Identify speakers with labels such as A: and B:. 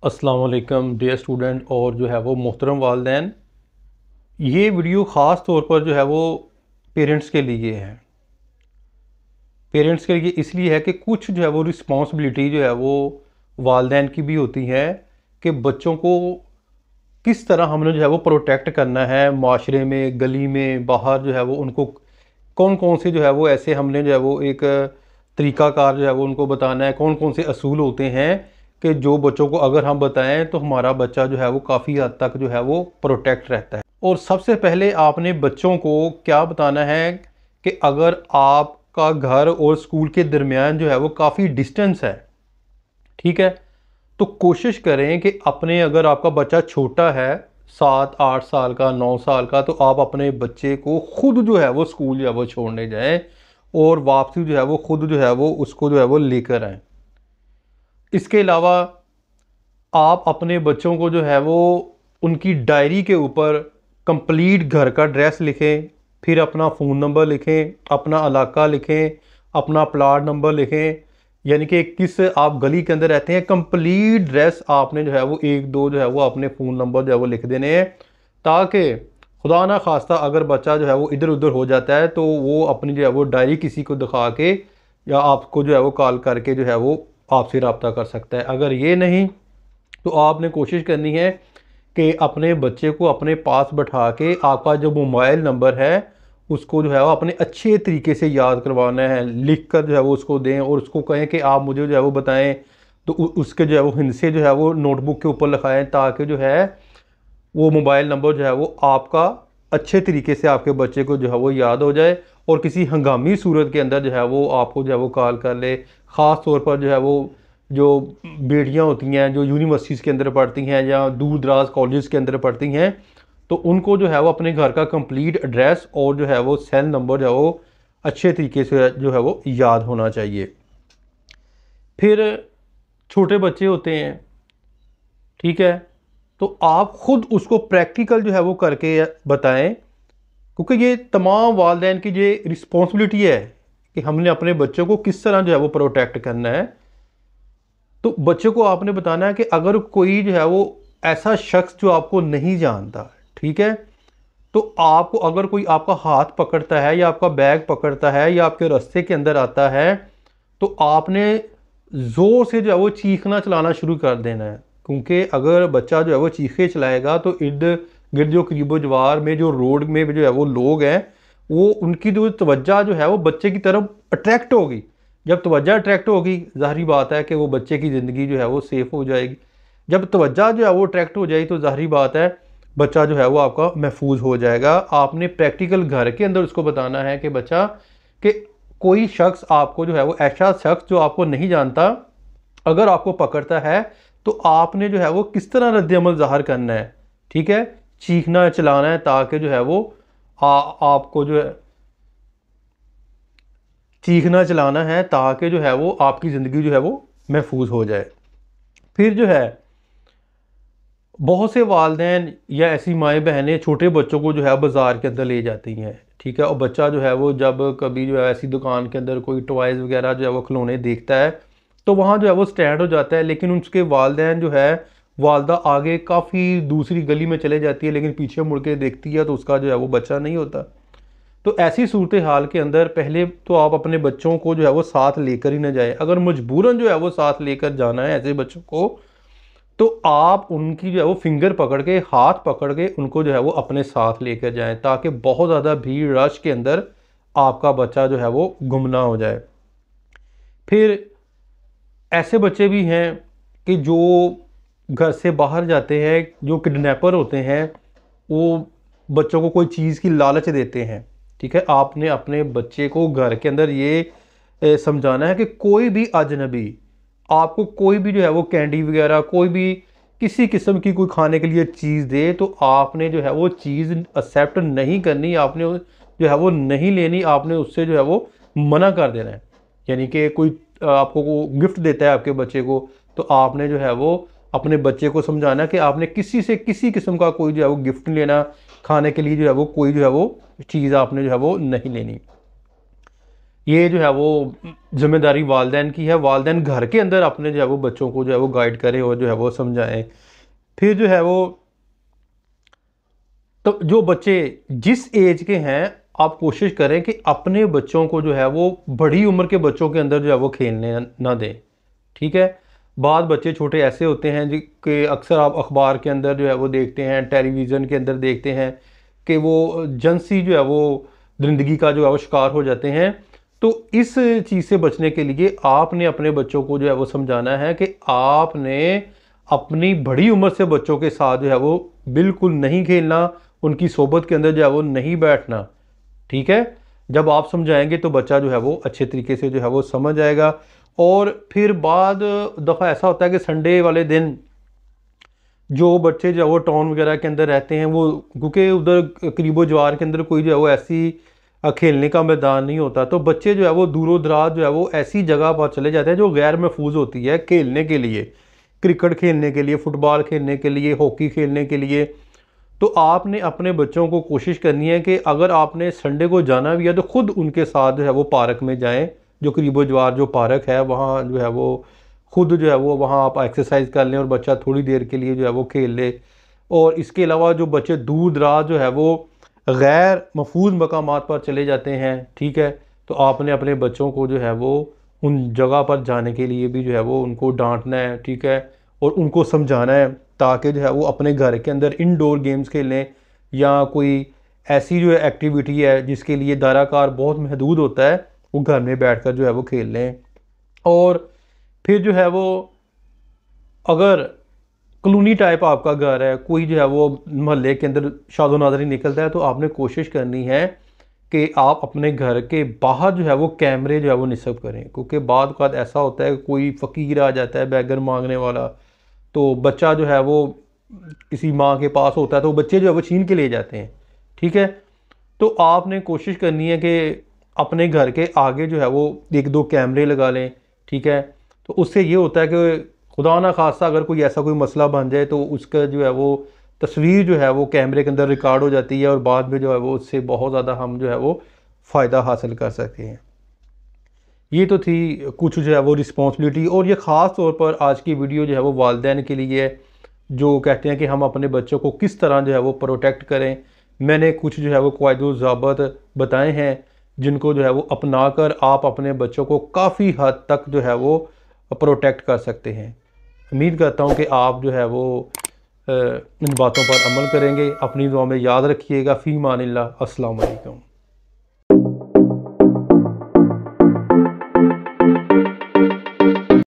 A: अस्सलाम वालेकुम dear student और जो है वो मोहतरम वालिदैन। ये वीडियो ख़ास तौर पर जो है वो पेरेंट्स के लिए है। पेरेंट्स के लिए इसलिए है कि कुछ जो है वो रिस्पॉन्सिबिलिटी जो है वो वालिदैन की भी होती है कि बच्चों को किस तरह हमने जो है वो प्रोटेक्ट करना है। माशरे में, गली में, बाहर जो है वो उनको कौन कौन से जो है वो ऐसे हमने जो है वो एक तरीक़ाकार जो है वो उनको बताना है। कौन कौन से असूल होते हैं कि जो बच्चों को अगर हम बताएं तो हमारा बच्चा जो है वो काफ़ी हद तक जो है वो प्रोटेक्ट रहता है। और सबसे पहले आपने बच्चों को क्या बताना है कि अगर आपका घर और स्कूल के दरमियान जो है वो काफ़ी डिस्टेंस है, ठीक है, तो कोशिश करें कि अपने, अगर आपका बच्चा छोटा है 7-8 साल का, 9 साल का, तो आप अपने बच्चे को खुद जो है वो स्कूल जो है वो छोड़ने जाएं और वापसी जो है वो खुद जो है वो उसको जो है वो लेकर आएँ। इसके अलावा आप अपने बच्चों को जो है वो उनकी डायरी के ऊपर कंप्लीट घर का एड्रेस लिखें, फिर अपना फ़ोन नंबर लिखें, अपना इलाका लिखें, अपना प्लाट नंबर लिखें, यानी कि किस आप गली के अंदर रहते हैं, कंप्लीट एड्रेस आपने जो है वो 1-2 जो है वो अपने फ़ोन नंबर जो है वो लिख देने हैं, ताकि खुदा ना खास्ता अगर बच्चा जो है वो इधर उधर हो जाता है तो वो अपनी जो है वो डायरी किसी को दिखा के या आपको जो है वो कॉल करके जो है वो आपसे रब्ता कर सकता है। अगर ये नहीं तो आपने कोशिश करनी है कि अपने बच्चे को अपने पास बैठा के आपका जो मोबाइल नंबर है उसको जो है वो अपने अच्छे तरीके से याद करवाना है, लिख कर जो है वो उसको दें और उसको कहें कि आप मुझे जो है वो बताएं, तो उसके जो है वो हिंसे जो है वो नोटबुक के ऊपर लिखाएं, ताकि जो है वो मोबाइल नंबर जो है वो आपका अच्छे तरीके से आपके बच्चे को जो है वो याद हो जाए और किसी हंगामी सूरत के अंदर जो है वो आपको जो है वो कॉल कर ले। ख़ास तौर पर जो है वो जो बेटियां होती हैं जो यूनिवर्सिटीज़ के अंदर पढ़ती हैं या दूर दराज कॉलेज के अंदर पढ़ती हैं, तो उनको जो है वो अपने घर का कंप्लीट एड्रेस और जो है वो सेल नंबर जो है वो अच्छे तरीके से जो है वो याद होना चाहिए। फिर छोटे बच्चे होते हैं, ठीक है, तो आप ख़ुद उसको प्रैक्टिकल जो है वो करके बताएं, क्योंकि ये तमाम वालिदैन की ये रिस्पॉन्सिबिलिटी है कि हमने अपने बच्चों को किस तरह जो है वो प्रोटेक्ट करना है। तो बच्चों को आपने बताना है कि अगर कोई जो है वो ऐसा शख्स जो आपको नहीं जानता, ठीक है, तो आपको अगर कोई आपका हाथ पकड़ता है या आपका बैग पकड़ता है या आपके रास्ते के अंदर आता है, तो आपने ज़ोर से जो है वो चीखना चलाना शुरू कर देना है, क्योंकि अगर बच्चा जो है वो चीखे चलाएगा तो इर्द गिर्द जो करीबो जवार में जो रोड में जो है वो लोग हैं, वो उनकी जो तवज्जो जो है वो बच्चे की तरफ अट्रैक्ट होगी। जब तवज्जो अट्रैक्ट होगी, ज़ाहिरी बात है कि वो बच्चे की ज़िंदगी जो है वो सेफ़ हो जाएगी। जब तवज्जो जो है वो अट्रैक्ट हो जाएगी तो ज़ाहिरी बात है बच्चा जो है वो आपका महफूज हो जाएगा। आपने प्रैक्टिकल घर के अंदर उसको बताना है कि बच्चा, कि कोई शख्स आपको जो है वो ऐसा शख्स जो आपको नहीं जानता अगर आपको पकड़ता है तो आपने जो है वो किस तरह रद्द-ए-अमल ज़ाहिर करना है, ठीक है, चीखना चलाना है, ताकि जो है वो आपको जो है चीखना चलाना है ताकि जो है वो आपकी ज़िंदगी जो है वो महफूज हो जाए। फिर जो है बहुत से वालिदैन या ऐसी माएँ बहनें छोटे बच्चों को जो है बाज़ार के अंदर ले जाती हैं, ठीक है, और बच्चा जो है वो जब कभी जो है ऐसी दुकान के अंदर कोई टॉयज़ वगैरह जो है वो खिलौने देखता है तो वहाँ जो है वो स्टैंड हो जाता है, लेकिन उसके वालिदैन जो है, वालदा आगे काफ़ी दूसरी गली में चले जाती है, लेकिन पीछे मुड़ के देखती है तो उसका जो है वो बच्चा नहीं होता। तो ऐसी सूरत हाल के अंदर पहले तो आप अपने बच्चों को जो है वो साथ लेकर ही ना जाएं। अगर मजबूरन जो है वो साथ लेकर जाना है ऐसे बच्चों को, तो आप उनकी जो है वो फिंगर पकड़ के, हाथ पकड़ के उनको जो है वो अपने साथ लेकर जाएं, ताकि बहुत ज़्यादा भीड़ रश के अंदर आपका बच्चा जो है वो गुम ना हो जाए। फिर ऐसे बच्चे भी हैं कि जो घर से बाहर जाते हैं, जो किडनैपर होते हैं, वो बच्चों को कोई चीज़ की लालच देते हैं, ठीक है। आपने अपने बच्चे को घर के अंदर ये समझाना है कि कोई भी अजनबी आपको कोई भी जो है वो कैंडी वगैरह, कोई भी किसी किस्म की कोई खाने के लिए चीज़ दे तो आपने जो है वो चीज़ एक्सेप्ट नहीं करनी, आपने जो है वो नहीं लेनी, आपने उससे जो है वो मना कर देना है। यानी कि कोई आपको गिफ्ट देता है आपके बच्चे को, तो आपने जो है वो अपने बच्चे को समझाना कि आपने किसी से किसी किस्म का कोई जो है वो गिफ्ट नहीं लेना, खाने के लिए जो है वो कोई जो है वो चीज़ आपने जो है वो नहीं लेनी। ये जो है वो जिम्मेदारी वालिदैन की है। वालिदैन घर के अंदर अपने जो है वो बच्चों को जो है वो गाइड करें और जो है वो समझाएं। फिर जो है वो तो जो बच्चे जिस एज के हैं, आप कोशिश करें कि अपने बच्चों को जो है वो बड़ी उम्र के बच्चों के अंदर जो है वो खेलने ना दें। ठीक है। बाद बच्चे छोटे ऐसे होते हैं कि अक्सर आप अखबार के अंदर जो है वो देखते हैं, टेलीविज़न के अंदर देखते हैं कि वो जंसी जो है वो दरिंदगी का जो है वो शिकार हो जाते हैं। तो इस चीज़ से बचने के लिए आपने अपने बच्चों को जो है वो समझाना है कि आपने अपनी बड़ी उम्र से बच्चों के साथ जो है वो बिल्कुल नहीं खेलना, उनकी सोबत के अंदर जो है वो नहीं बैठना। ठीक है। जब आप समझाएंगे तो बच्चा जो है वो अच्छे तरीके से जो है वो समझ आएगा। और फिर बाद दफ़ा ऐसा होता है कि संडे वाले दिन जो बच्चे जो है वो टाउन वगैरह के अंदर रहते हैं, वो क्योंकि उधर करीबो जवार के अंदर कोई जो है वो ऐसी खेलने का मैदान नहीं होता, तो बच्चे जो है वो दूरों दराज जो है वो ऐसी जगह पर चले जाते हैं जो गैर महफूज होती है खेलने के लिए, क्रिकेट खेलने के लिए, फुटबॉल खेलने के लिए, हॉकी खेलने के लिए। तो आपने अपने बच्चों को कोशिश करनी है कि अगर आपने संडे को जाना भी है तो ख़ुद उनके साथ जो है वो पार्क में जाएं, जो करीबो जवार जो पार्क है वहाँ जो है वो खुद जो है वो वहाँ आप एक्सरसाइज कर लें और बच्चा थोड़ी देर के लिए जो है वो खेल ले। और इसके अलावा जो बच्चे दूर दराज जो है वो गैर महफूज मकामात पर चले जाते हैं, ठीक है, तो आपने अपने बच्चों को जो है वो उन जगह पर जाने के लिए भी जो है वो उनको डांटना है। ठीक है। और उनको समझाना है ताकि जो है वो अपने घर के अंदर इंडोर गेम्स खेलें, या कोई ऐसी जो है एक्टिविटी है जिसके लिए दायराकार बहुत महदूद होता है, वो घर में बैठकर जो है वो खेल लें। और फिर जो है वो अगर कॉलोनी टाइप आपका घर है, कोई जो है वो मोहल्ले के अंदर शादो नादरी निकलता है, तो आपने कोशिश करनी है कि आप अपने घर के बाहर जो है वो कैमरे जो है वो निस्ब करें, क्योंकि बाद का ऐसा होता है कोई फ़कीर आ जाता है बैगर मांगने वाला, तो बच्चा जो है वो किसी माँ के पास होता है तो बच्चे जो है वो छीन के ले जाते हैं। ठीक है। तो आपने कोशिश करनी है कि अपने घर के आगे जो है वो 1-2 कैमरे लगा लें। ठीक है। तो उससे ये होता है कि खुदा ना खास्ता अगर कोई ऐसा कोई मसला बन जाए तो उसका जो है वो तस्वीर जो है वो कैमरे के अंदर रिकॉर्ड हो जाती है और बाद में जो है वो उससे बहुत ज़्यादा हम जो है वो फ़ायदा हासिल कर सकते हैं। ये तो थी कुछ जो है वो रिस्पॉन्सिबिलिटी, और ये ख़ास तौर पर आज की वीडियो जो है वो वालिदैन के लिए है जो कहते हैं कि हम अपने बच्चों को किस तरह जो है वो प्रोटेक्ट करें। मैंने कुछ जो है वो क़वाइद-ओ-ज़ाबित बताए हैं जिनको जो है वो अपना कर आप अपने बच्चों को काफ़ी हद तक जो है वो प्रोटेक्ट कर सकते हैं। उम्मीद करता हूँ कि आप जो है वो इन बातों पर अमल करेंगे। अपनी दुआ में याद रखिएगा। फ़ी मानिल्लाह। अस्सलाम वालेकुम।